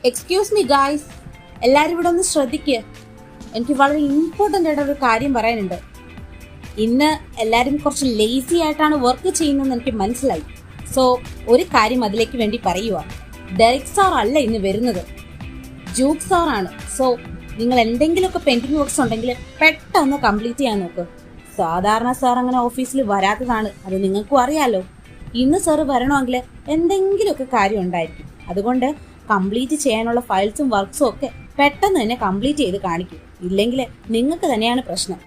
Excuse me guys, എല്ലാവരും ഇവിടെ ഒന്ന് ശ്രദ്ധിക്കുക. എനിക്ക് വളരെ ഇമ്പോർട്ടൻ്റ് ആയിട്ട് ഒരു കാര്യം പറയാനുണ്ട്. ഇന്ന് എല്ലാവരും കുറച്ച് ലേസി ആയിട്ടാണ് വർക്ക് ചെയ്യുന്നതെന്ന് എനിക്ക് മനസ്സിലായി. സോ ഒരു കാര്യം അതിലേക്ക് വേണ്ടി പറയുക. ഡെറിക് സാർ അല്ല ഇന്ന് വരുന്നത്, ജൂക്ക് സാറാണ്. സോ നിങ്ങൾ എന്തെങ്കിലുമൊക്കെ പെൻഡിങ് വർക്ക്സ് ഉണ്ടെങ്കിൽ പെട്ടെന്ന് കംപ്ലീറ്റ് ചെയ്യാൻ നോക്ക്. സാധാരണ സാർ അങ്ങനെ ഓഫീസിൽ വരാത്തതാണ്, അത് നിങ്ങൾക്കും അറിയാലോ. ഇന്ന് സാറ് വരണമെങ്കിൽ എന്തെങ്കിലുമൊക്കെ കാര്യം ഉണ്ടായിരിക്കും. അതുകൊണ്ട് കംപ്ലീറ്റ് ചെയ്യാനുള്ള ഫയൽസും വർക്ക്സും ഒക്കെ പെട്ടെന്ന് തന്നെ കംപ്ലീറ്റ് ചെയ്ത് കാണിക്കും. ഇല്ലെങ്കിൽ നിങ്ങൾക്ക് തന്നെയാണ് പ്രശ്നം.